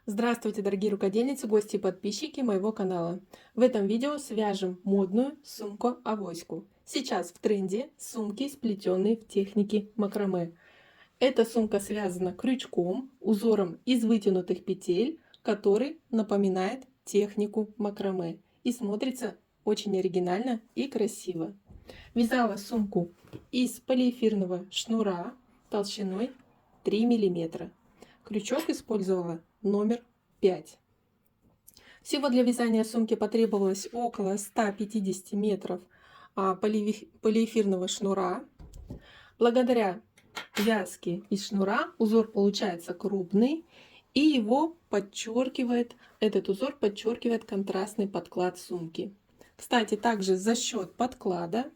Здравствуйте, дорогие рукодельницы, гости и подписчики моего канала. В этом видео свяжем модную сумку-авоську. Сейчас в тренде сумки, сплетенные в технике макраме. Эта сумка связана крючком, узором из вытянутых петель, который напоминает технику макраме и смотрится очень оригинально и красиво. Вязала сумку из полиэфирного шнура толщиной 3 мм. Крючок использовала номер 5. Всего для вязания сумки потребовалось около 150 метров полиэфирного шнура. Благодаря вязке из шнура узор получается крупный, и его подчеркивает, этот узор подчеркивает контрастный подклад сумки. Кстати, также за счет подклада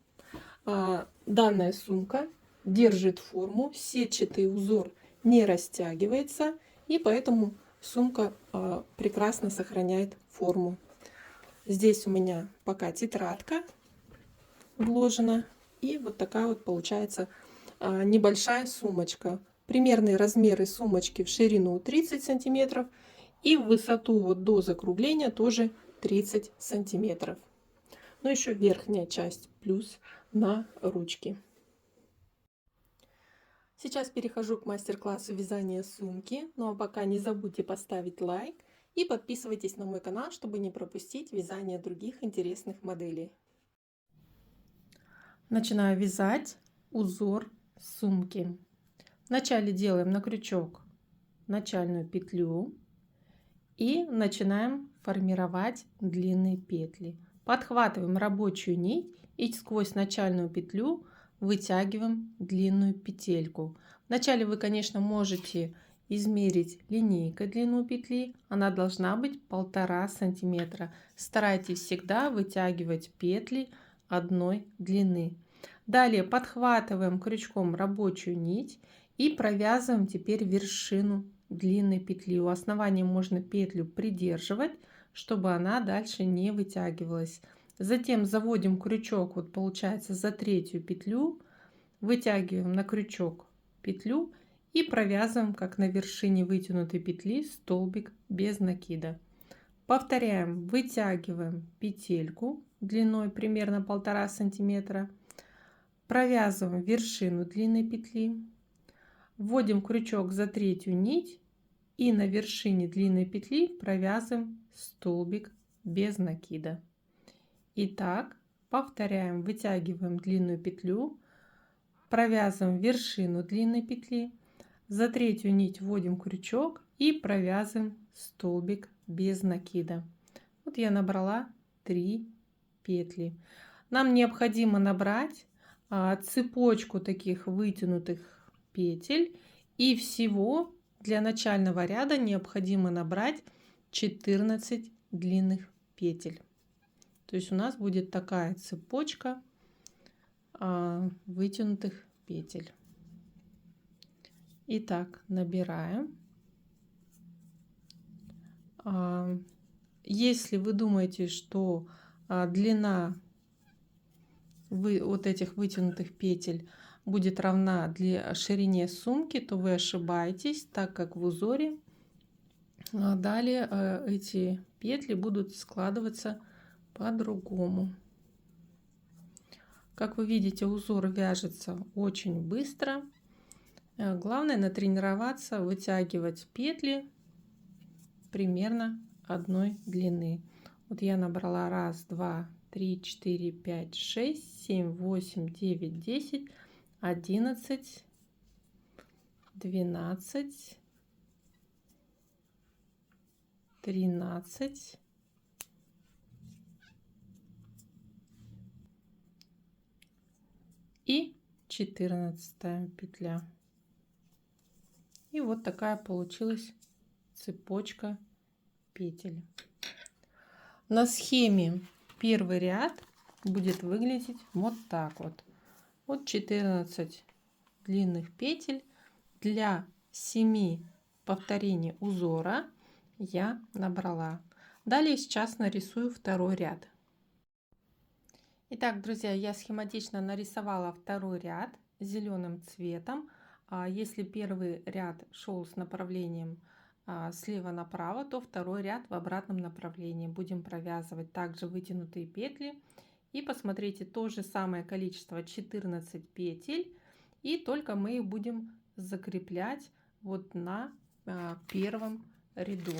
данная сумка держит форму, сетчатый узор не растягивается, и поэтому сумка прекрасно сохраняет форму. Здесь у меня пока тетрадка вложена, и вот такая вот получается небольшая сумочка. Примерные размеры сумочки в ширину 30 сантиметров и в высоту вот до закругления тоже 30 сантиметров. Но еще верхняя часть плюс на ручки. Сейчас перехожу к мастер-классу вязания сумки. Ну а пока не забудьте поставить лайк и подписывайтесь на мой канал, чтобы не пропустить вязание других интересных моделей. Начинаю вязать узор сумки. Вначале делаем на крючок начальную петлю и начинаем формировать длинные петли. Подхватываем рабочую нить и сквозь начальную петлю вытягиваем длинную петельку. Вначале вы, конечно, можете измерить линейкой длину петли. Она должна быть 1,5 сантиметра. Старайтесь всегда вытягивать петли одной длины. Далее подхватываем крючком рабочую нить и провязываем теперь вершину длинной петли. У основания можно петлю придерживать, чтобы она дальше не вытягивалась. Затем заводим крючок, вот получается, за третью петлю, вытягиваем на крючок петлю и провязываем, как на вершине вытянутой петли, столбик без накида. Повторяем, вытягиваем петельку длиной примерно 1,5 сантиметра, провязываем вершину длинной петли, вводим крючок за третью нить и на вершине длинной петли провязываем столбик без накида. Итак, повторяем, вытягиваем длинную петлю, провязываем вершину длинной петли, за третью нить вводим крючок и провязываем столбик без накида. Вот я набрала 3 петли. Нам необходимо набрать цепочку таких вытянутых петель, и всего для начального ряда необходимо набрать 14 длинных петель. То есть у нас будет такая цепочка вытянутых петель. Итак, набираем. Если вы думаете, что длина вот этих вытянутых петель будет равна для ширине сумки, то вы ошибаетесь, так как в узоре далее эти петли будут складываться по-другому. Как вы видите, узор вяжется очень быстро. Главное натренироваться вытягивать петли примерно одной длины. Вот я набрала 1, 2, 3, 4, 5, 6, 7, 8, 9, 10, 11, 12, 13, и 14 петля. И вот такая получилась цепочка петель. На схеме первый ряд будет выглядеть вот так вот. Вот 14 длинных петель для 7 повторений узора я набрала. Далее сейчас нарисую второй ряд. Итак, друзья, я схематично нарисовала второй ряд зеленым цветом. Если первый ряд шел с направлением слева направо, то второй ряд в обратном направлении. Будем провязывать также вытянутые петли. И посмотрите, то же самое количество 14 петель. И только мы их будем закреплять вот на первом ряду.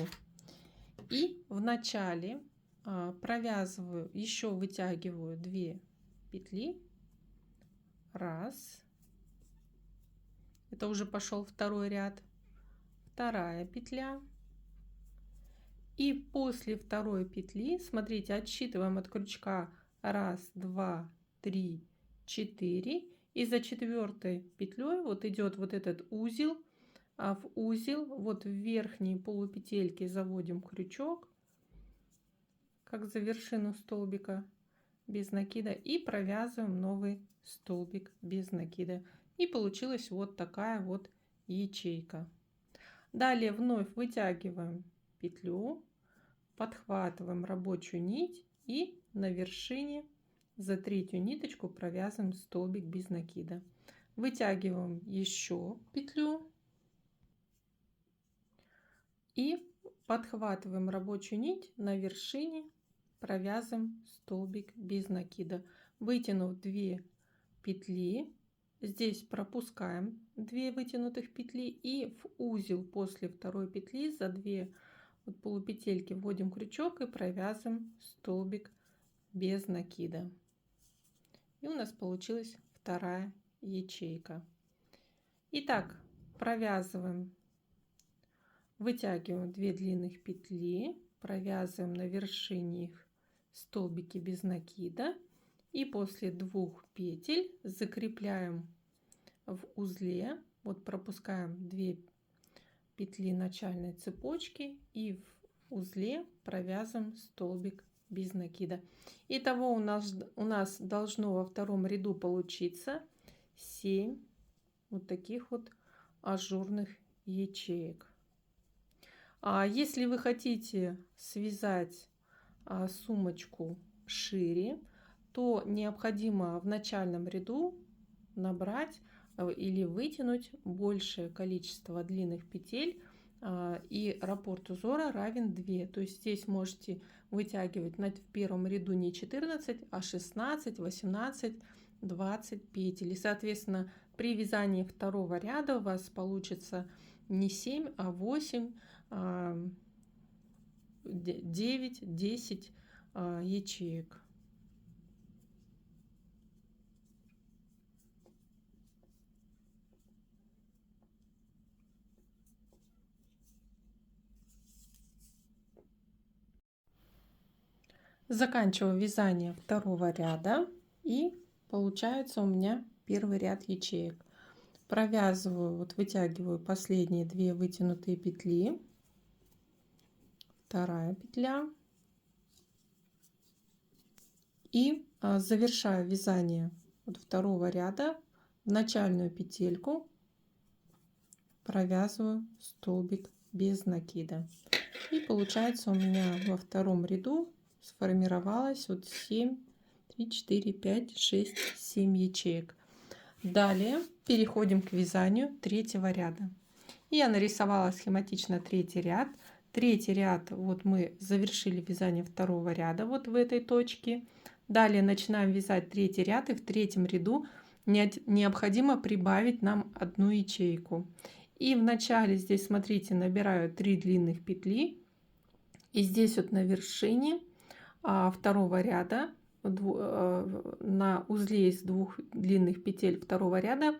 И в начале провязываю, еще вытягиваю 2 петли. Раз. Это уже пошел второй ряд. Вторая петля. И после второй петли, смотрите, отсчитываем от крючка 1, 2, 3, 4. И за 4 петлей вот идет вот этот узел. А в узел вот в верхней полупетельке заводим крючок, как за вершину столбика без накида, и провязываем новый столбик без накида. И получилась вот такая вот ячейка. Далее вновь вытягиваем петлю, подхватываем рабочую нить и на вершине за 3-ю ниточку провязываем столбик без накида. Вытягиваем еще петлю и подхватываем рабочую нить, на вершине провязываем столбик без накида. Вытянув 2 петли, здесь пропускаем 2 вытянутых петли и в узел после второй петли за 2 вот полупетельки вводим крючок и провязываем столбик без накида. И у нас получилась вторая ячейка. Итак, провязываем, вытягиваем 2 длинных петли, провязываем на вершине их столбики без накида и после 2 петель закрепляем в узле, вот пропускаем 2 петли начальной цепочки и в узле провязываем столбик без накида. Итого у нас должно во втором ряду получиться 7 вот таких вот ажурных ячеек. Если вы хотите связать сумочку шире, то необходимо в начальном ряду набрать или вытянуть большее количество длинных петель, и раппорт узора равен 2. То есть здесь можете вытягивать в первом ряду не 14, а 16, 18, 20 петель. И, соответственно, при вязании второго ряда у вас получится не 7, а 8, 9, 10 ячеек. Заканчиваю вязание второго ряда, и получается у меня первый ряд ячеек. Провязываю, вот вытягиваю последние 2 вытянутые петли, вторая петля, и завершаю вязание вот второго ряда в начальную петельку провязываю столбик без накида. И получается у меня во втором ряду сформировалось вот 7, 3, 4, 5, 6, 7 ячеек. Далее переходим к вязанию третьего ряда. Я нарисовала схематично третий ряд. Третий ряд, вот мы завершили вязание второго ряда вот в этой точке. Далее начинаем вязать третий ряд, и в третьем ряду необходимо прибавить нам одну ячейку. И в начале здесь, смотрите, набираю 3 длинных петли, и здесь вот на вершине второго ряда на узле из 2 длинных петель второго ряда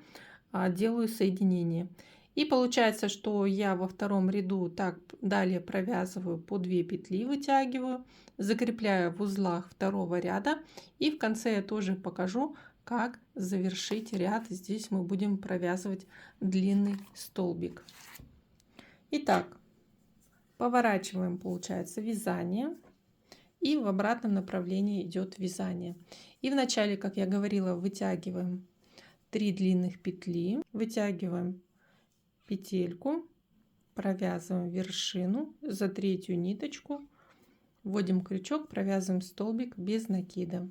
делаю соединение. И получается, что я во втором ряду так далее провязываю по 2 петли, вытягиваю, закрепляю в узлах второго ряда, и в конце я тоже покажу, как завершить ряд. Здесь мы будем провязывать длинный столбик. Итак, поворачиваем, получается, вязание, и в обратном направлении идет вязание. И вначале, как я говорила, вытягиваем 3 длинных петли, вытягиваем петельку, провязываем вершину за 3-ю ниточку, вводим крючок, провязываем столбик без накида.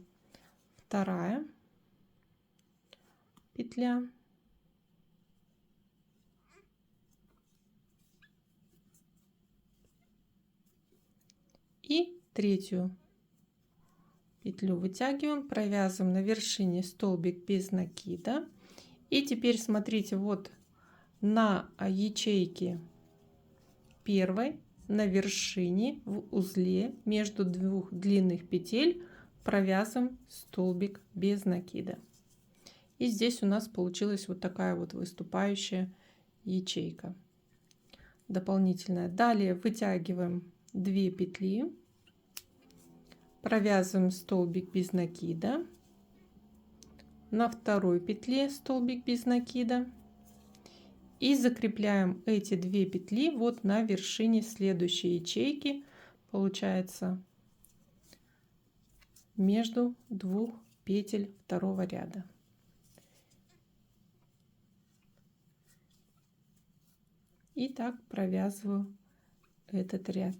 Вторая петля, И третью петлю вытягиваем, провязываем на вершине столбик без накида. И теперь смотрите, вот на ячейке первой на вершине в узле между двух длинных петель провязываем столбик без накида. И здесь у нас получилась вот такая вот выступающая ячейка дополнительная. Далее вытягиваем 2 петли, провязываем столбик без накида, на второй петле столбик без накида и закрепляем эти 2 петли вот на вершине следующей ячейки, получается между двух петель второго ряда. И так провязываю этот ряд.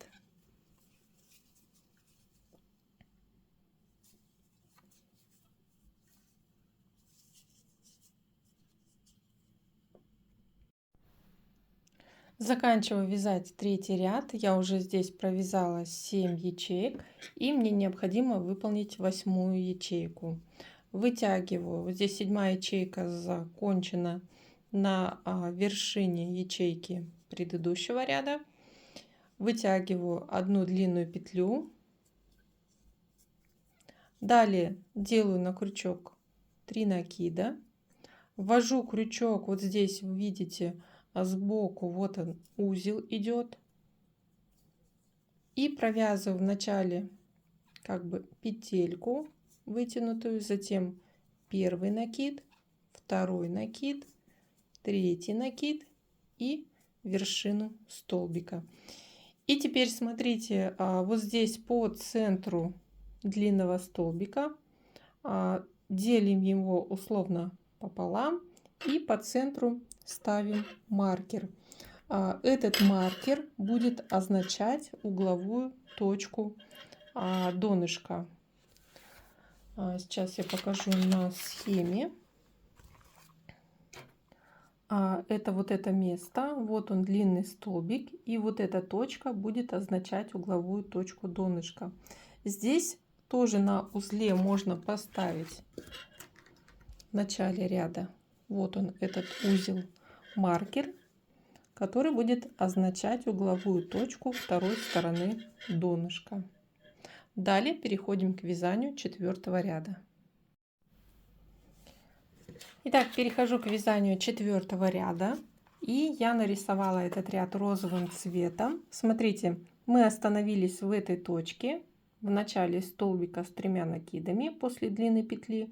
Заканчиваю вязать третий ряд. Я уже здесь провязала 7 ячеек, и мне необходимо выполнить 8-ю ячейку. Вытягиваю. Вот здесь 7-я ячейка закончена на вершине ячейки предыдущего ряда. Вытягиваю одну длинную петлю. Далее делаю на крючок 3 накида. Ввожу крючок, вот здесь вы видите, сбоку вот он узел идет, и провязываю в начале как бы петельку вытянутую, затем первый накид, второй накид, третий накид и вершину столбика. И теперь смотрите, вот здесь по центру длинного столбика делим его условно пополам и по центру ставим маркер. Этот маркер будет означать угловую точку донышка. Сейчас я покажу на схеме. Это вот это место, вот он длинный столбик, и вот эта точка будет означать угловую точку донышка. Здесь тоже на узле можно поставить в начале ряда, вот он этот узел, маркер, который будет означать угловую точку второй стороны донышка. Далее переходим к вязанию 4-го ряда. Итак, перехожу к вязанию 4-го ряда, и я нарисовала этот ряд розовым цветом. Смотрите, мы остановились в этой точке в начале столбика с 3 накидами после длинной петли,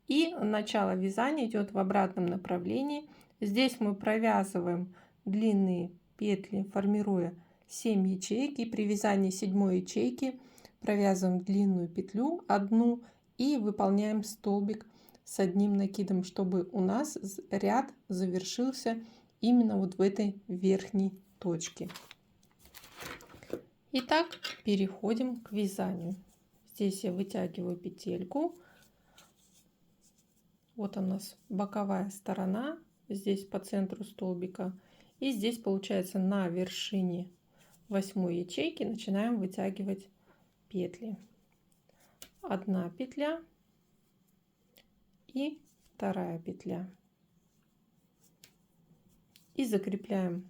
и начало вязания идет в обратном направлении. Здесь мы провязываем длинные петли, формируя 7 ячеек, и при вязании 7-й ячейки провязываем длинную петлю одну и выполняем столбик с 1 накидом, чтобы у нас ряд завершился именно вот в этой верхней точке. Итак, переходим к вязанию. Здесь я вытягиваю петельку. Вот у нас боковая сторона, здесь по центру столбика. И здесь получается на вершине 8-й ячейки начинаем вытягивать петли. 1 петля и 2 петля. И закрепляем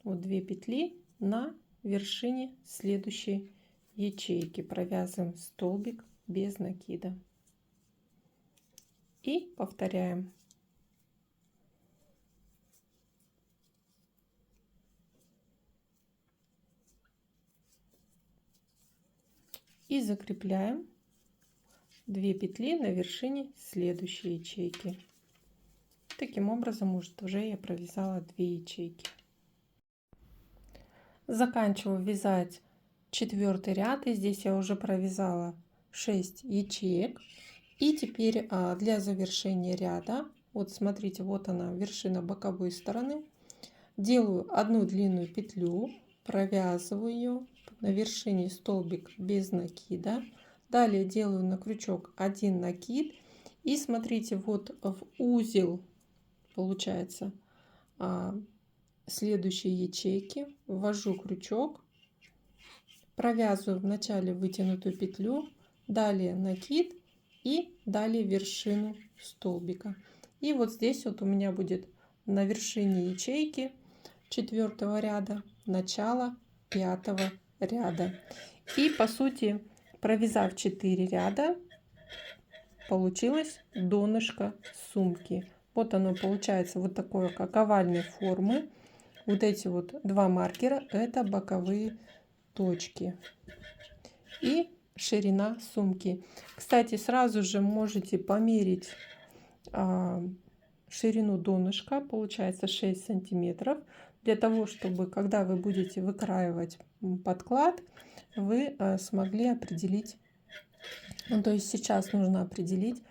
вот 2 петли на вершине следующей ячейки. Провязываем столбик без накида. И повторяем. И закрепляем 2 петли на вершине следующей ячейки. Таким образом, уже я провязала 2 ячейки. Заканчиваю вязать 4-й ряд, и здесь я уже провязала 6 ячеек. И теперь для завершения ряда, вот смотрите, вот она вершина боковой стороны, делаю 1 длинную петлю, провязываю ее на вершине столбик без накида. Далее делаю на крючок 1 накид, и смотрите, вот в узел получается следующей ячейки ввожу крючок, провязываю вначале вытянутую петлю, далее накид и далее вершину столбика. И вот здесь вот у меня будет на вершине ячейки 4-го ряда начало 5-го ряда. И по сути, провязав 4 ряда, получилось донышко сумки. Вот оно получается вот такое, как овальной формы. Вот эти вот два маркера — это боковые точки и ширина сумки. Кстати, сразу же можете померить ширину донышка, получается 6 сантиметров, для того чтобы, когда вы будете выкраивать подклад, вы смогли определить. Ну, то есть сейчас нужно определить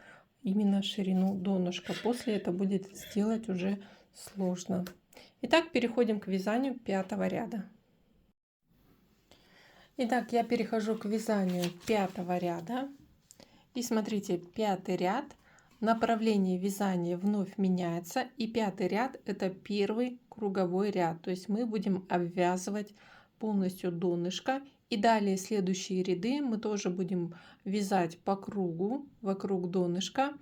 именно ширину донышка. После это будет сделать уже сложно. Итак, переходим к вязанию 5-го ряда. Итак, я перехожу к вязанию 5-го ряда. И смотрите, 5-й ряд, направление вязания вновь меняется. И 5-й ряд — это первый круговой ряд. То есть мы будем обвязывать полностью донышко. И далее следующие ряды мы тоже будем вязать по кругу, вокруг донышка.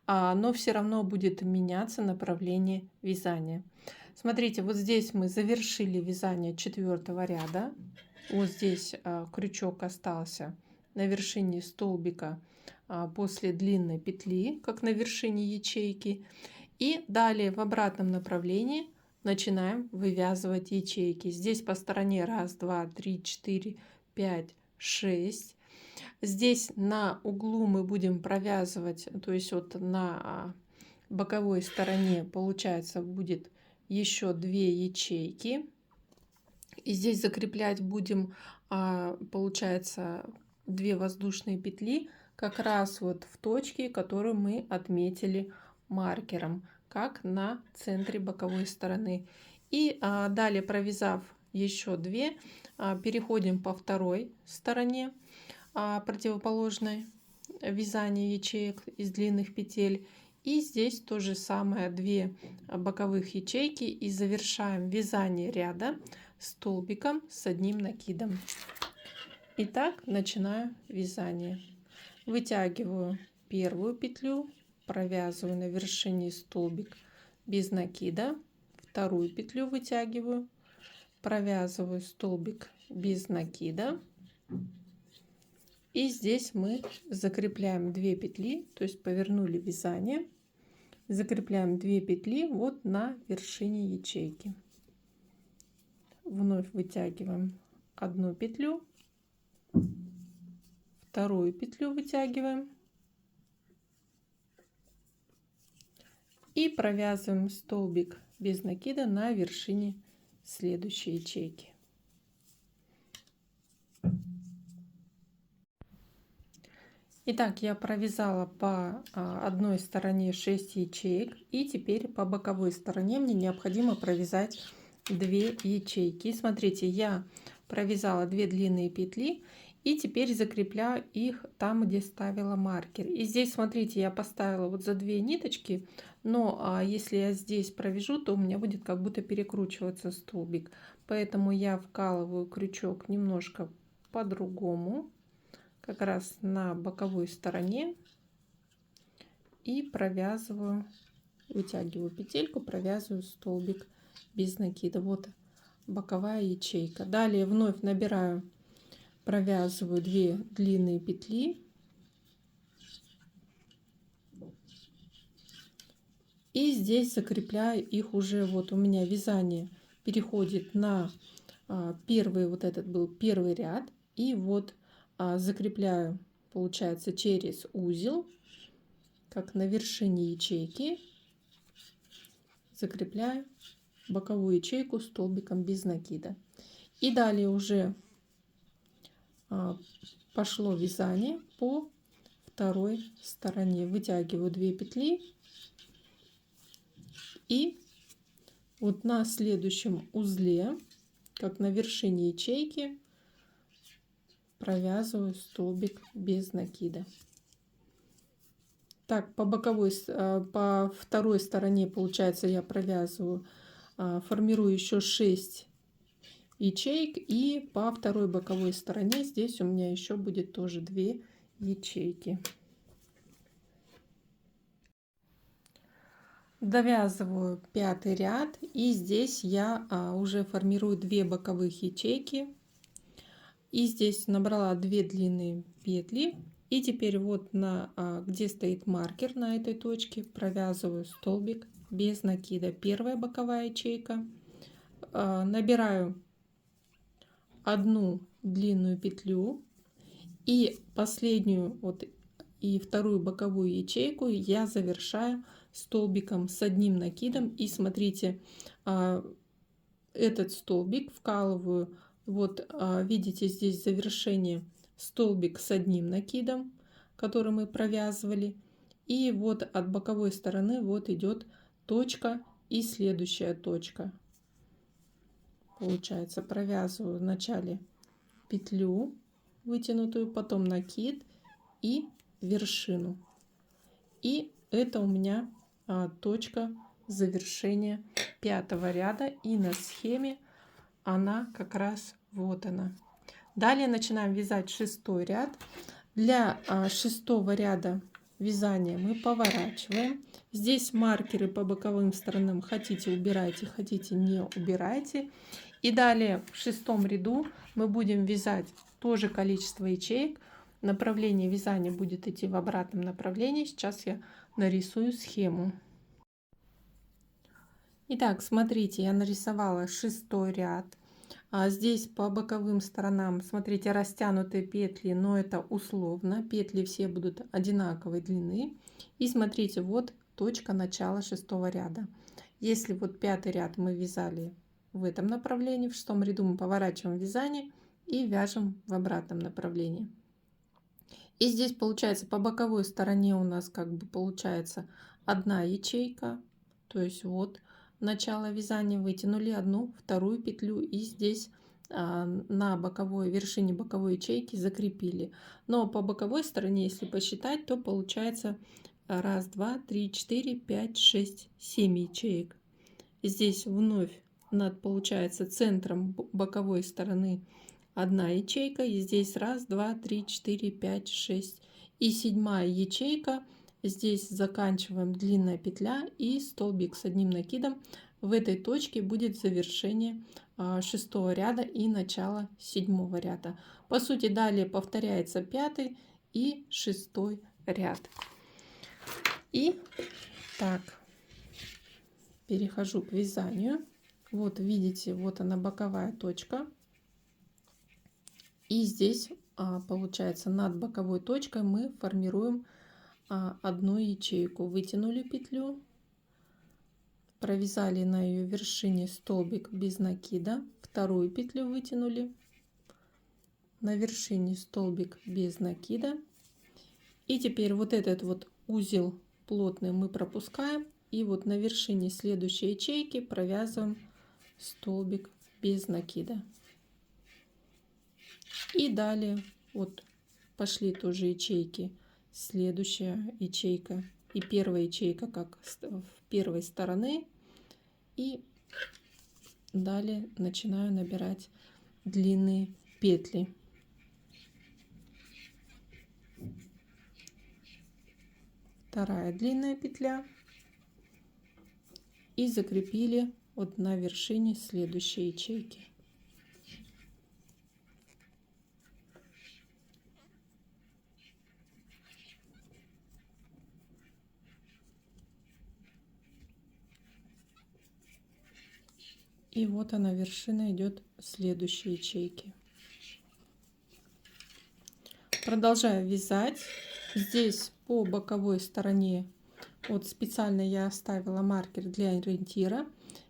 Но все равно будет меняться направление вязания. Смотрите, вот здесь мы завершили вязание 4-го ряда. Вот здесь крючок остался на вершине столбика после длинной петли, как на вершине ячейки. И далее в обратном направлении начинаем вывязывать ячейки. Здесь по стороне 1, 2, 3, 4, 5, 6. Здесь на углу мы будем провязывать, то есть вот на боковой стороне получается будет еще 2 ячейки. И здесь закреплять будем, получается, 2 воздушные петли как раз вот в точке, которую мы отметили маркером, как на центре боковой стороны. И далее, провязав еще 2, переходим по второй стороне противоположной вязания ячеек из длинных петель. И здесь то же самое, 2 боковых ячейки, и завершаем вязание ряда столбиком с одним накидом. Итак, начинаю вязание. Вытягиваю первую петлю, провязываю на вершине столбик без накида, вторую петлю вытягиваю, провязываю столбик без накида. И здесь мы закрепляем 2 петли, то есть повернули вязание, закрепляем 2 петли вот на вершине ячейки. Вновь вытягиваем одну петлю, вторую петлю вытягиваем и провязываем столбик без накида на вершине следующей ячейки. Итак, я провязала по одной стороне 6 ячеек, и теперь по боковой стороне мне необходимо провязать 2 ячейки. Смотрите, я провязала 2 длинные петли и теперь закрепляю их там, где ставила маркер. И здесь, смотрите, я поставила вот за 2 ниточки, но если я здесь провяжу, то у меня будет как будто перекручиваться столбик. Поэтому я вкалываю крючок немножко по-другому, как раз на боковой стороне, и провязываю, вытягиваю петельку, провязываю столбик без накида. Вот боковая ячейка. Далее вновь набираю, провязываю 2 длинные петли и здесь закрепляю их уже. Вот у меня вязание переходит на первый, вот этот был первый ряд, и вот закрепляю, получается, через узел, как на вершине ячейки, закрепляю боковую ячейку столбиком без накида. И далее уже пошло вязание по второй стороне. Вытягиваю 2 петли и вот на следующем узле, как на вершине ячейки, провязываю столбик без накида. Так, по второй стороне, получается, я провязываю, формирую еще 6 ячеек, и по второй боковой стороне здесь у меня еще будет тоже 2 ячейки. Довязываю 5-й ряд, и здесь я уже формирую 2 боковых ячейки, и здесь набрала 2 длинные петли, и теперь вот где стоит маркер, на этой точке провязываю столбик без накида. Первая боковая ячейка, набираю 1 длинную петлю, и последнюю и вторую боковую ячейку я завершаю столбиком с 1 накидом. И смотрите, этот столбик вкалываю, видите, здесь завершение, столбик с 1 накидом, который мы провязывали, и вот от боковой стороны идет точка и следующая точка. Получается, провязываю вначале петлю вытянутую, потом накид и вершину, и это у меня точка завершения 5-го ряда, и на схеме она как раз вот она. Далее начинаем вязать 6-й ряд. Для 6-го ряда вязания мы поворачиваем. Здесь маркеры по боковым сторонам хотите убирайте, хотите не убирайте. И далее в 6-м ряду мы будем вязать тоже количество ячеек. Направление вязания будет идти в обратном направлении. Сейчас я нарисую схему. Итак, смотрите, я нарисовала 6-й ряд. Здесь по боковым сторонам, смотрите, растянутые петли, но это условно. Петли все будут одинаковой длины. И смотрите, вот точка начала 6-го ряда. Если 5-й ряд мы вязали в этом направлении, в 6-м ряду мы поворачиваем вязание и вяжем в обратном направлении. И здесь получается по боковой стороне у нас получается 1 ячейка, то есть начало вязания, вытянули 1, 2 петлю, и здесь на боковой вершине боковой ячейки закрепили. Но по боковой стороне, если посчитать, то получается 1, 2, 3, 4, 5, 6, 7 ячеек. Здесь вновь получается центром боковой стороны 1 ячейка, и здесь 1, 2, 3, 4, 5, 6, и 7-я ячейка. Здесь заканчиваем длинная петля и столбик с 1 накидом. В этой точке будет завершение 6-го ряда и начало 7-го ряда. По сути, далее повторяется 5-й и 6-й ряд. И так, перехожу к вязанию. Вот видите, вот она боковая точка. И здесь получается над боковой точкой мы формируем 1 ячейку. Вытянули петлю, провязали на ее вершине столбик без накида, 2 петлю вытянули, на вершине столбик без накида. И теперь этот узел плотный мы пропускаем, и на вершине следующей ячейки провязываем столбик без накида. И далее пошли тоже ячейки, следующая ячейка и первая ячейка как с первой стороны, и далее начинаю набирать длинные петли. Вторая длинная петля, и закрепили на вершине следующей ячейки. И вот она, вершина, идет следующей ячейки. Продолжаю вязать. Здесь по боковой стороне специально я оставила маркер для ориентира.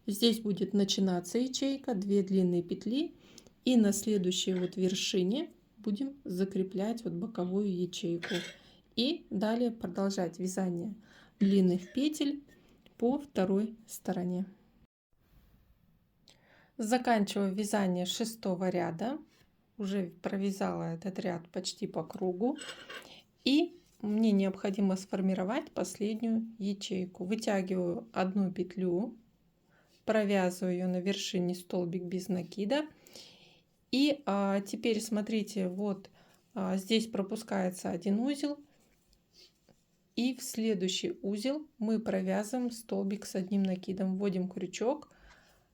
Здесь будет начинаться ячейка, 2 длинные петли, и на следующей вершине будем закреплять боковую ячейку. И далее продолжать вязание длинных петель по второй стороне. Заканчиваю вязание 6-го ряда. Уже провязала этот ряд почти по кругу. И мне необходимо сформировать последнюю ячейку. Вытягиваю 1 петлю, провязываю ее на вершине столбик без накида. И теперь смотрите, вот здесь пропускается один узел. И в следующий узел мы провязываем столбик с одним накидом. Вводим крючок.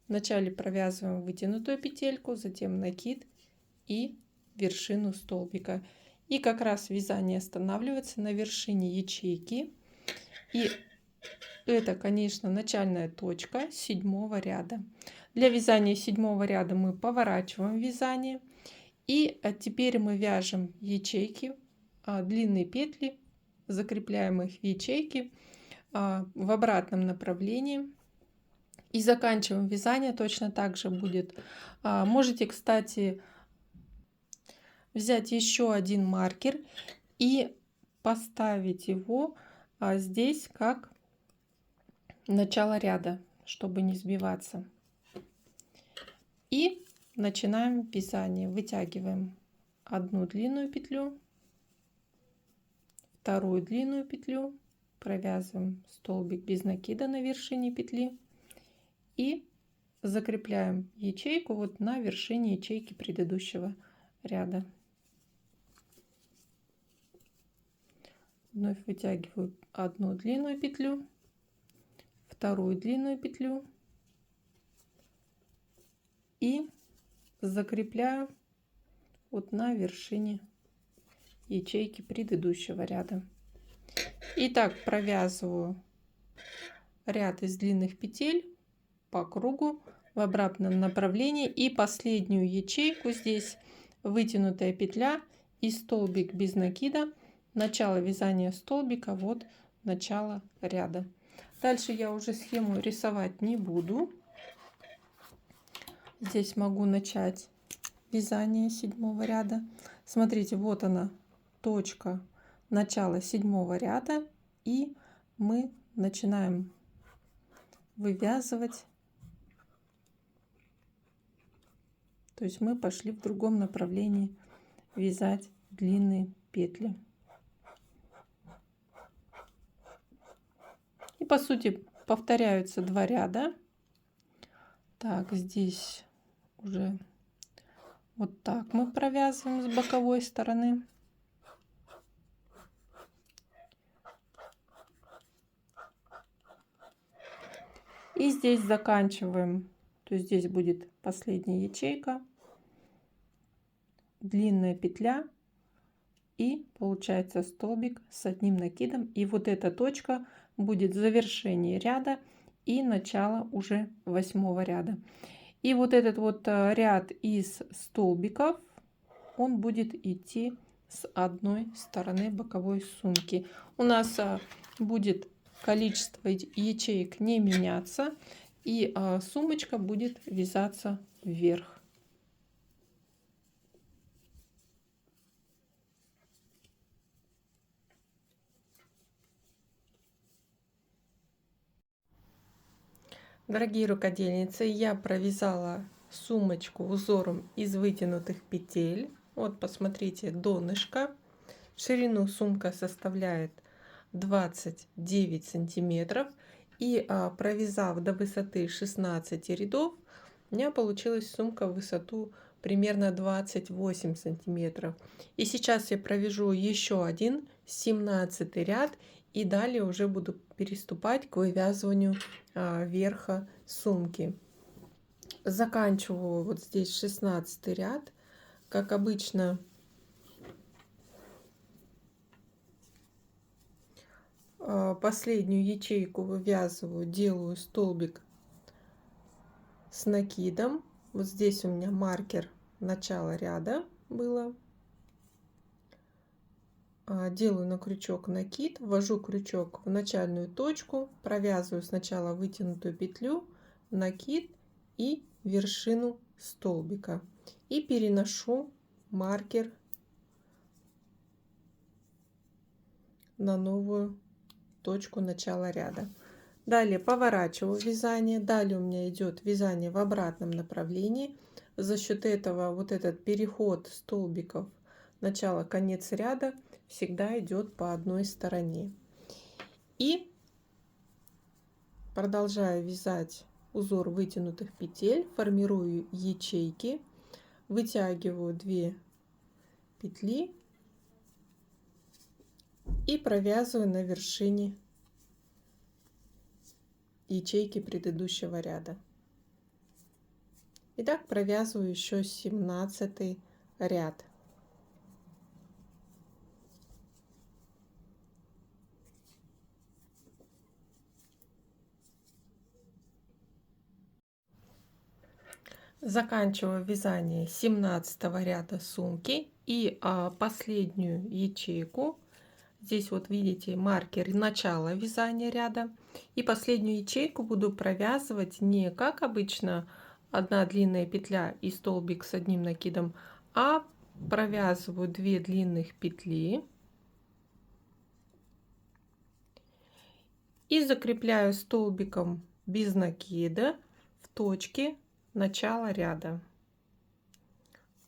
Вначале провязываем вытянутую петельку, затем накид и вершину столбика. И как раз вязание останавливается на вершине ячейки. И это, конечно, начальная точка 7-го ряда. Для вязания 7-го ряда мы поворачиваем вязание. И теперь мы вяжем ячейки, длинные петли, закрепляем их в ячейки в обратном направлении. И заканчиваем вязание точно так же будет. Можете, кстати, взять еще один маркер и поставить его здесь как начало ряда, чтобы не сбиваться. И начинаем вязание. Вытягиваем одну длинную петлю, вторую длинную петлю, провязываем столбик без накида на вершине петли и закрепляем ячейку вот на вершине ячейки предыдущего ряда. Вновь вытягиваю одну длинную петлю, вторую длинную петлю и закрепляю вот на вершине ячейки предыдущего ряда. Итак, провязываю ряд из длинных петель по кругу в обратном направлении и последнюю ячейку здесь вытянутая петля и столбик без накида, начало вязания столбика, вот начало ряда. Дальше я уже схему рисовать не буду. Здесь могу начать вязание 7-го ряда. Смотрите, вот она, точка начала 7-го ряда, и мы начинаем вывязывать. То есть мы пошли в другом направлении вязать длинные петли. И по сути повторяются 2 ряда. Так, здесь уже вот так мы провязываем с боковой стороны. И здесь заканчиваем. То есть здесь будет последняя ячейка, длинная петля и получается столбик с одним накидом. И вот эта точка будет завершение ряда и начало уже 8-го ряда. И вот этот вот ряд из столбиков, он будет идти с одной стороны боковой сумки. У нас будет количество ячеек не меняться, и сумочка будет вязаться вверх. Дорогие рукодельницы, я провязала сумочку узором из вытянутых петель. Вот посмотрите, донышко. Ширину сумка составляет 29 сантиметров. И провязав до высоты 16 рядов, у меня получилась сумка в высоту примерно 28 сантиметров. И сейчас я провяжу еще один 17 ряд. И далее уже буду переступать к вывязыванию верха сумки. Заканчиваю вот здесь 16 ряд. Как обычно, последнюю ячейку вывязываю, делаю столбик с накидом. Вот здесь у меня маркер начала ряда было. Делаю на крючок накид, ввожу крючок в начальную точку, провязываю сначала вытянутую петлю, накид и вершину столбика и переношу маркер на новую точку начала ряда. Далее поворачиваю вязание. Далее у меня идет вязание в обратном направлении. За счет этого вот этот переход столбиков начало-конец ряда всегда идет по одной стороне. И продолжаю вязать узор вытянутых петель, формирую ячейки. вытягиваю 2 петли и провязываю на вершине ячейки предыдущего ряда. Итак, провязываю еще 17 ряд. Заканчиваю вязание 17 ряда сумки и последнюю ячейку. Здесь вот видите маркер начала вязания ряда. И последнюю ячейку буду провязывать не как обычно одна длинная петля и столбик с одним накидом, а провязываю 2 длинных петли и закрепляю столбиком без накида в точке начала ряда.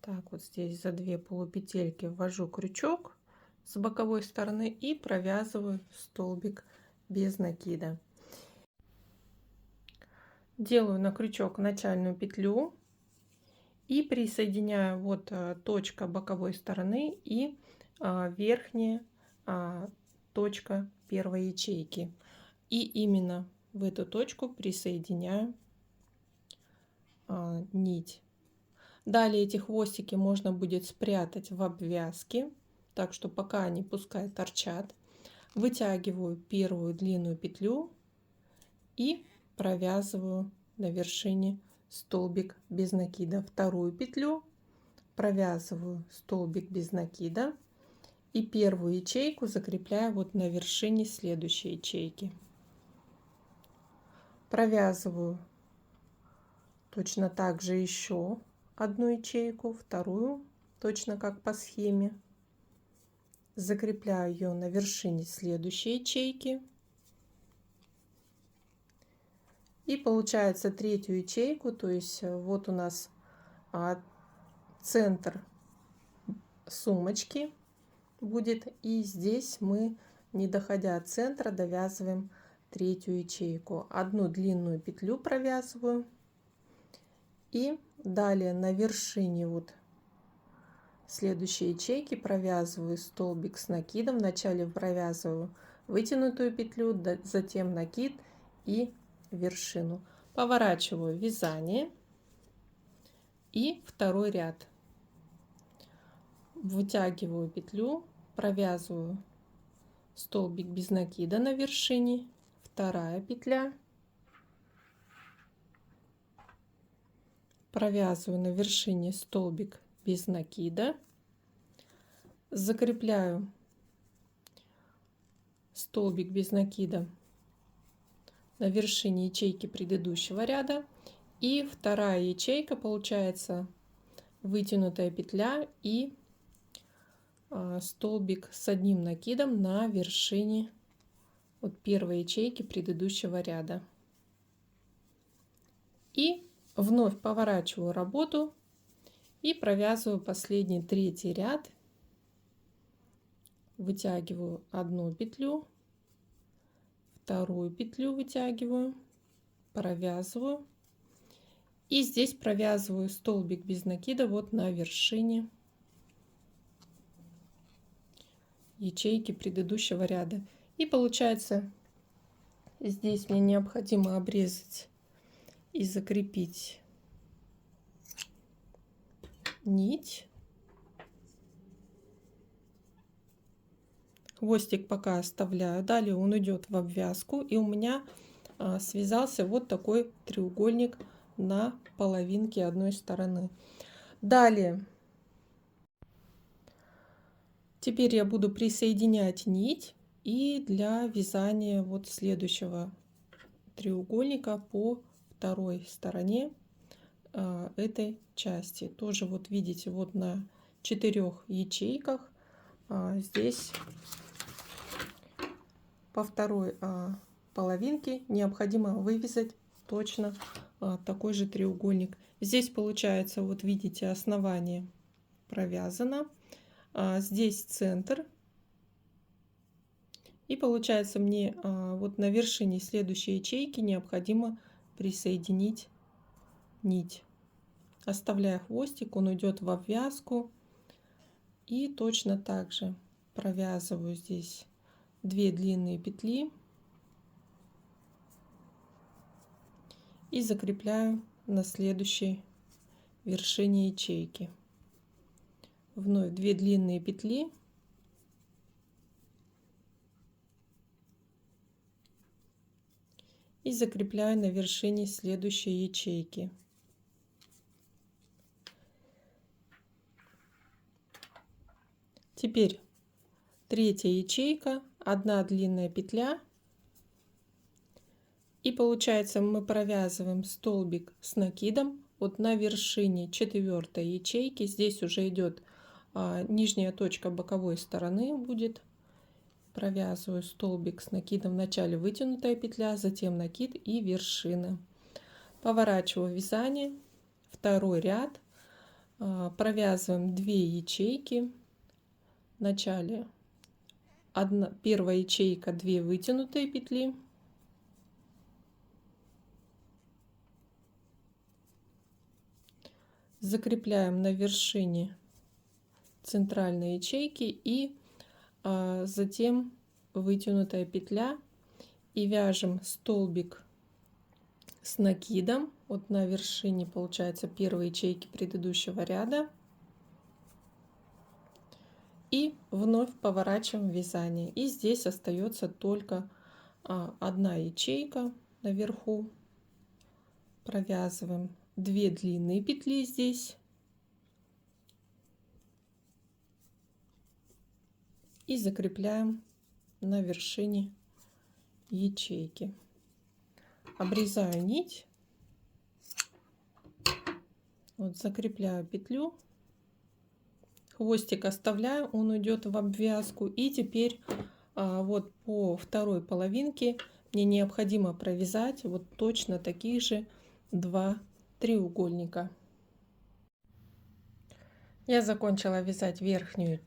Так, вот здесь за 2 полупетельки ввожу крючок с боковой стороны и провязываю столбик без накида. Делаю на крючок начальную петлю и присоединяю вот точка боковой стороны и верхняя точка первой ячейки. И именно в эту точку присоединяю нить. Далее эти хвостики можно будет спрятать в обвязке, так что пока они пускай торчат. Вытягиваю первую длинную петлю и провязываю на вершине столбик без накида. Вторую петлю провязываю столбик без накида и первую ячейку закрепляю вот на вершине следующей ячейки. Провязываю точно так же еще одну ячейку, вторую, точно как по схеме. Закрепляю ее на вершине следующей ячейки. И получается третью ячейку, то есть вот у нас центр сумочки будет. И здесь мы, не доходя от центра, довязываем третью ячейку. Одну длинную петлю провязываю. И далее на вершине вот следующей ячейки провязываю столбик с накидом. Вначале провязываю вытянутую петлю, затем накид и вершину. Поворачиваю вязание и второй ряд. Вытягиваю петлю, провязываю столбик без накида на вершине, вторая петля. Провязываю на вершине столбик без накида, закрепляю столбик без накида на вершине ячейки предыдущего ряда, и вторая ячейка получается вытянутая петля и столбик с одним накидом на вершине вот первой ячейки предыдущего ряда. И вновь поворачиваю работу и провязываю последний третий ряд. Вытягиваю одну петлю, вторую петлю вытягиваю, провязываю. И здесь провязываю столбик без накида вот на вершине ячейки предыдущего ряда. И получается, здесь мне необходимо обрезать и закрепить нить. Хвостик пока оставляю. Далее он идет в обвязку, и у меня связался вот такой треугольник на половинке одной стороны. Далее теперь я буду присоединять нить и для вязания вот следующего треугольника по второй стороне этой части. Тоже вот видите, вот на 4 ячейках здесь по второй половинке необходимо вывязать точно такой же треугольник. Здесь получается, вот видите, основание провязано, здесь центр. И получается, мне вот на вершине следующей ячейки необходимо присоединить нить. оставляя хвостик, он уйдет в обвязку. И точно так же провязываю здесь 2 длинные петли и закрепляю на следующей вершине ячейки. Вновь 2 длинные петли и закрепляю на вершине следующей ячейки. Теперь третья ячейка, 1 длинная петля, и получается мы провязываем столбик с накидом. Вот на вершине 4-й ячейки здесь уже идет нижняя точка боковой стороны будет. Провязываю столбик с накидом, в начале вытянутая петля, затем накид и вершина. Поворачиваю вязание, 2-й ряд, провязываем 2 ячейки. В начале 1-я ячейка, 2 вытянутые петли, закрепляем на вершине центральной ячейки и затем вытянутая петля и вяжем столбик с накидом. Вот на вершине получается 1-й ячейки предыдущего ряда. И вновь поворачиваем вязание. И здесь остается только 1 ячейка наверху. Провязываем 2 длинные петли здесь. И закрепляем на вершине ячейки. Обрезаю нить. Вот закрепляю петлю. Хвостик оставляю, он уйдет в обвязку. И теперь вот по 2-й половинке мне необходимо провязать вот точно таких же 2 треугольника. Я закончила вязать верхнюю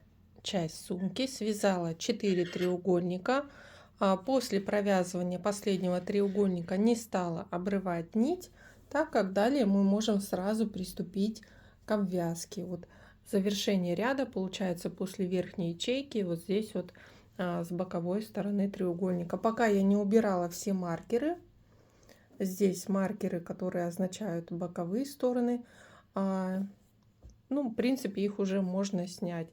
часть сумки, связала 4 треугольника. После провязывания последнего треугольника не стала обрывать нить, так как далее мы можем сразу приступить к обвязке. Вот завершение ряда получается после верхней ячейки, вот здесь вот с боковой стороны треугольника. Пока я не убирала все маркеры, здесь маркеры, которые означают боковые стороны, ну, в принципе, их уже можно снять.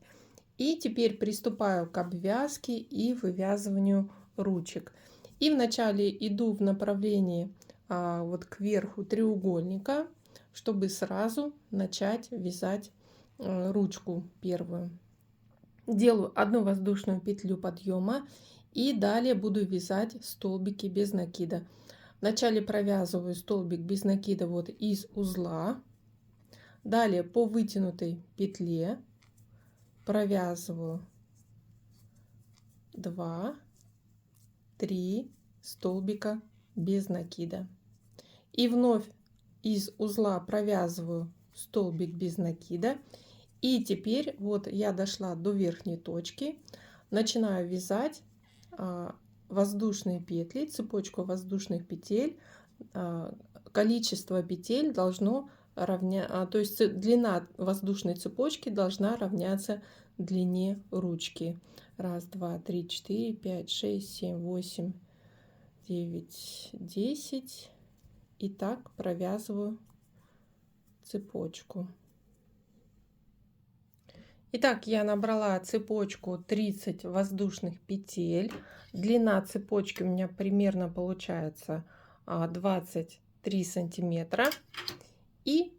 И теперь приступаю к обвязке и вывязыванию ручек. И вначале иду в направлении вот кверху треугольника, чтобы сразу начать вязать ручку первую. Делаю 1 воздушную петлю подъема и далее буду вязать столбики без накида. Вначале провязываю столбик без накида вот из узла. Далее по вытянутой петле провязываю 2, 3 столбика без накида. И вновь из узла провязываю столбик без накида. И теперь вот я дошла до верхней точки. Начинаю вязать воздушные петли, цепочку воздушных петель. Количество петель должно равняться, то есть длина воздушной цепочки должна равняться длине ручки. 1, 2, 3, 4, 5, 6, 7, 8, 9, 10. И так провязываю цепочку. Итак, я набрала цепочку 30 воздушных петель. Длина цепочки у меня примерно получается 23 сантиметра. И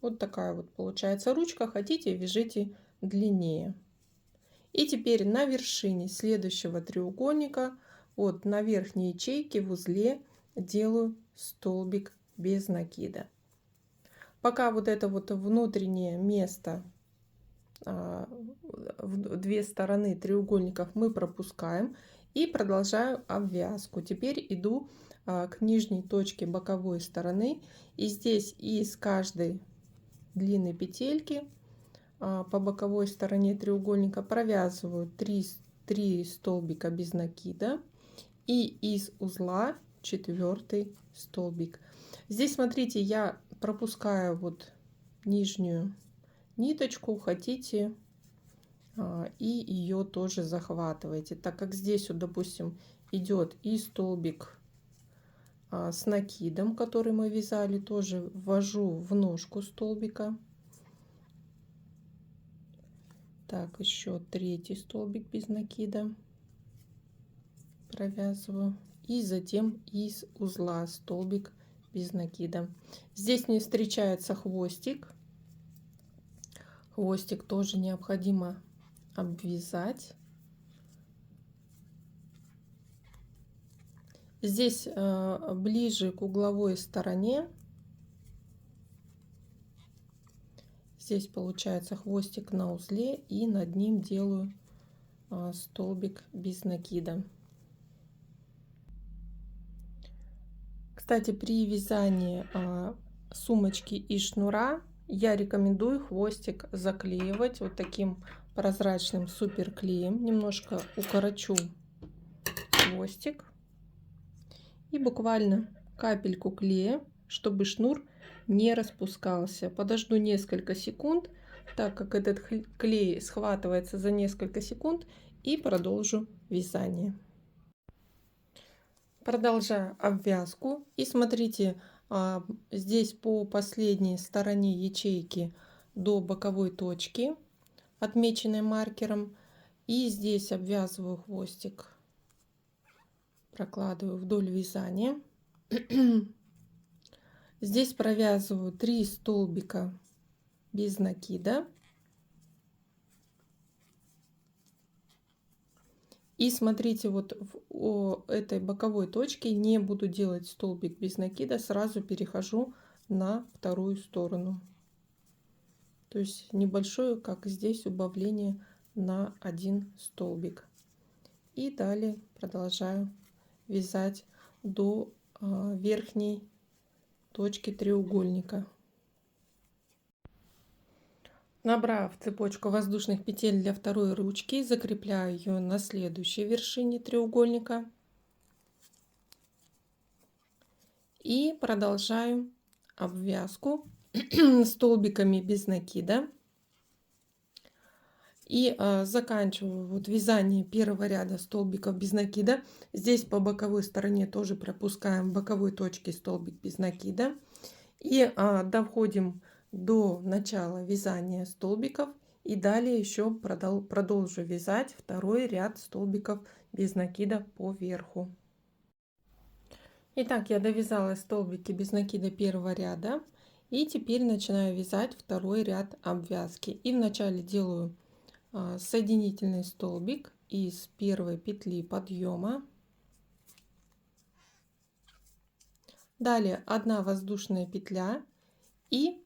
вот такая вот получается ручка. Хотите, вяжите длиннее. И теперь на вершине следующего треугольника, вот на верхней ячейке в узле, делаю столбик без накида. Пока вот это вот внутреннее место, в 2 стороны треугольников мы пропускаем и продолжаю обвязку. Теперь иду к нижней точке боковой стороны, и здесь из каждой длинной петельки по боковой стороне треугольника провязываю 3 столбика без накида и из узла 4-й столбик. Здесь, смотрите, я пропуская вот нижнюю ниточку, хотите и ее тоже захватываете, так как здесь вот, допустим, идет и столбик с накидом, который мы вязали, тоже ввожу в ножку столбика. Так, еще третий столбик без накида провязываю, и затем из узла столбик без накида. Здесь не встречается хвостик. Хвостик тоже необходимо обвязать. Здесь ближе к угловой стороне. Здесь получается хвостик на узле, и над ним делаю столбик без накида. Кстати, при вязании сумочки и шнура я рекомендую хвостик заклеивать вот таким прозрачным суперклеем. Немножко укорочу хвостик и буквально капельку клея, чтобы шнур не распускался. Подожду несколько секунд, так как этот клей схватывается за несколько секунд, и продолжу вязание. Продолжаю обвязку, и смотрите, здесь по последней стороне ячейки до боковой точки, отмеченной маркером, и здесь обвязываю хвостик, прокладываю вдоль вязания. Здесь провязываю 3 столбика без накида. И смотрите, вот в этой боковой точке не буду делать столбик без накида, сразу перехожу на вторую сторону. То есть небольшое, как здесь, убавление на 1 столбик. И далее продолжаю вязать до верхней точки треугольника. Набрав цепочку воздушных петель для второй ручки, закрепляю ее на следующей вершине треугольника и продолжаю обвязку столбиками без накида. И заканчиваю вот вязание первого ряда столбиков без накида. Здесь по боковой стороне тоже пропускаем в боковой точке столбик без накида. И доходим до начала вязания столбиков. И далее еще продолжу вязать второй ряд столбиков без накида по верху. Итак, я довязала столбики без накида первого ряда. И теперь начинаю вязать второй ряд обвязки. И вначале делаю соединительный столбик из первой петли подъема. Далее 1 воздушная петля, и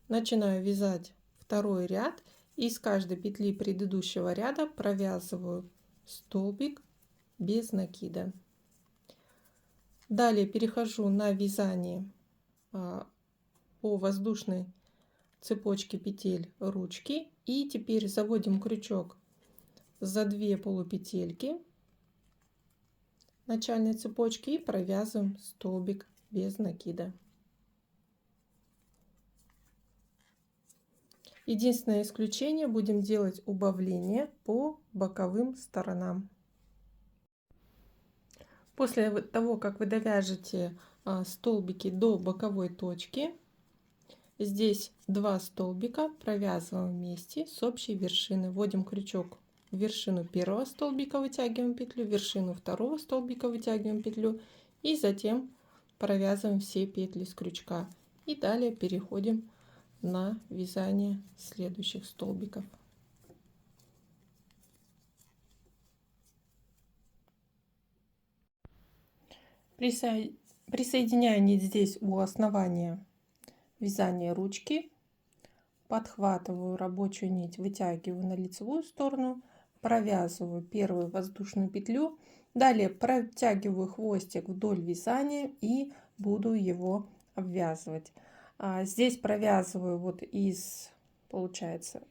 начинаю вязать второй ряд. Из каждой петли предыдущего ряда провязываю столбик без накида. Далее перехожу на вязание по воздушной цепочке петель ручки, и теперь заводим крючок за 2 полупетельки начальной цепочки и провязываем столбик без накида. Единственное исключение, будем делать убавление по боковым сторонам. После того, как вы довяжете столбики до боковой точки, здесь 2 столбика провязываем вместе с общей вершины. Вводим крючок в вершину первого столбика, вытягиваем петлю, в вершину второго столбика, вытягиваем петлю, и затем провязываем все петли с крючка. И далее переходим на вязание следующих столбиков. Присоединяю нить здесь у основания вязания ручки, подхватываю рабочую нить, вытягиваю на лицевую сторону, провязываю первую воздушную петлю, далее протягиваю хвостик вдоль вязания и буду его обвязывать. Здесь провязываю вот из, получается,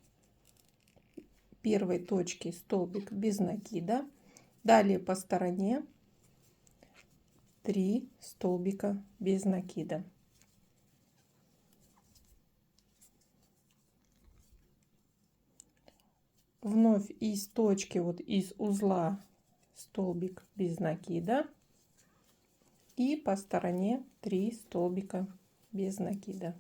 первой точки столбик без накида, далее по стороне 3 столбика без накида. вновь из точки, вот из узла столбик без накида. И по стороне 3 столбика без накида.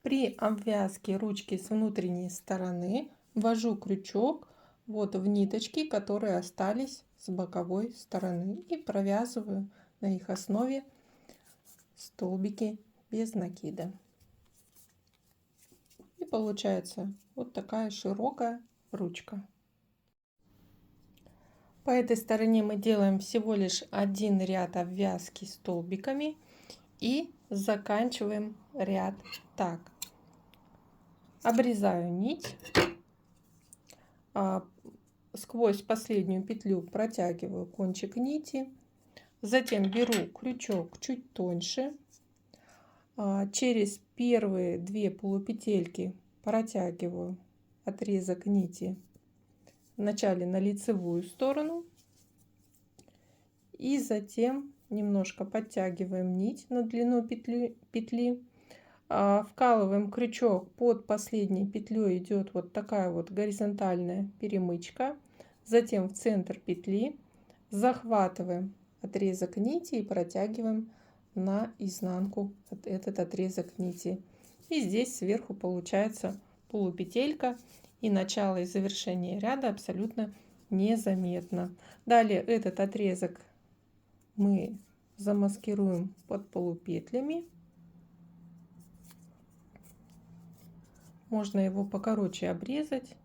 При обвязке ручки с внутренней стороны ввожу крючок вот в ниточки, которые остались с боковой стороны, и провязываю на их основе столбики без накида. И получается вот такая широкая ручка. По этой стороне мы делаем всего лишь один ряд обвязки столбиками и заканчиваем ряд так. Обрезаю нить, сквозь последнюю петлю протягиваю кончик нити, затем беру крючок чуть тоньше, через первые 2 полупетельки протягиваю отрезок нити вначале на лицевую сторону и затем немножко подтягиваем нить на длину петли. Вкалываем крючок под последней петлей, идет вот такая вот горизонтальная перемычка, затем в центр петли захватываем отрезок нити и протягиваем на изнанку этот отрезок нити, и здесь сверху получается полупетелька, и начало и завершение ряда абсолютно незаметно. Далее этот отрезок мы замаскируем под полупетлями. Можно его покороче обрезать.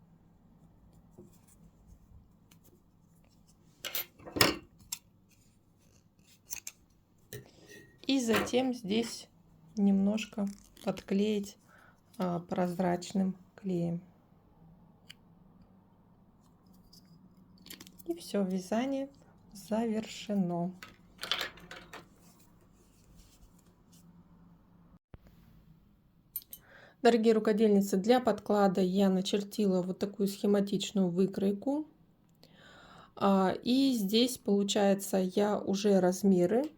И затем здесь немножко подклеить прозрачным клеем. И все, вязание завершено. Дорогие рукодельницы, для подклада я начертила вот такую схематичную выкройку. И здесь, получается, я уже размеры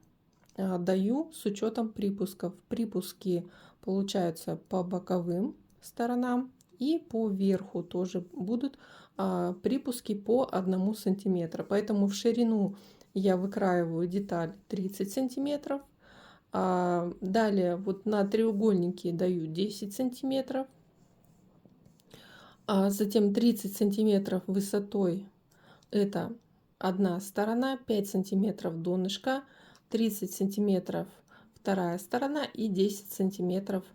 даю с учетом припусков. Припуски получаются по боковым сторонам и по верху тоже будут припуски по 1 сантиметра. Поэтому в ширину я выкраиваю деталь 30 сантиметров. Далее вот на треугольнике даю 10 сантиметров. Затем 30 сантиметров высотой это одна сторона, 5 сантиметров донышко, 30 сантиметров вторая сторона и 10 сантиметров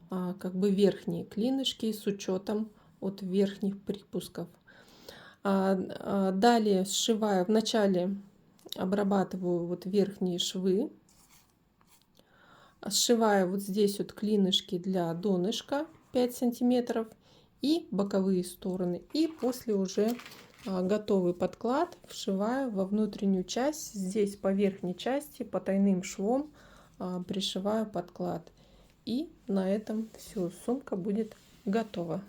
как бы верхние клинышки с учетом от верхних припусков. Далее сшиваю, вначале обрабатываю вот верхние швы, сшиваю вот здесь вот клинышки для донышка 5 сантиметров и боковые стороны, и после уже готовый подклад вшиваю во внутреннюю часть. Здесь по верхней части потайным швом пришиваю подклад, и на этом все, сумка будет готова.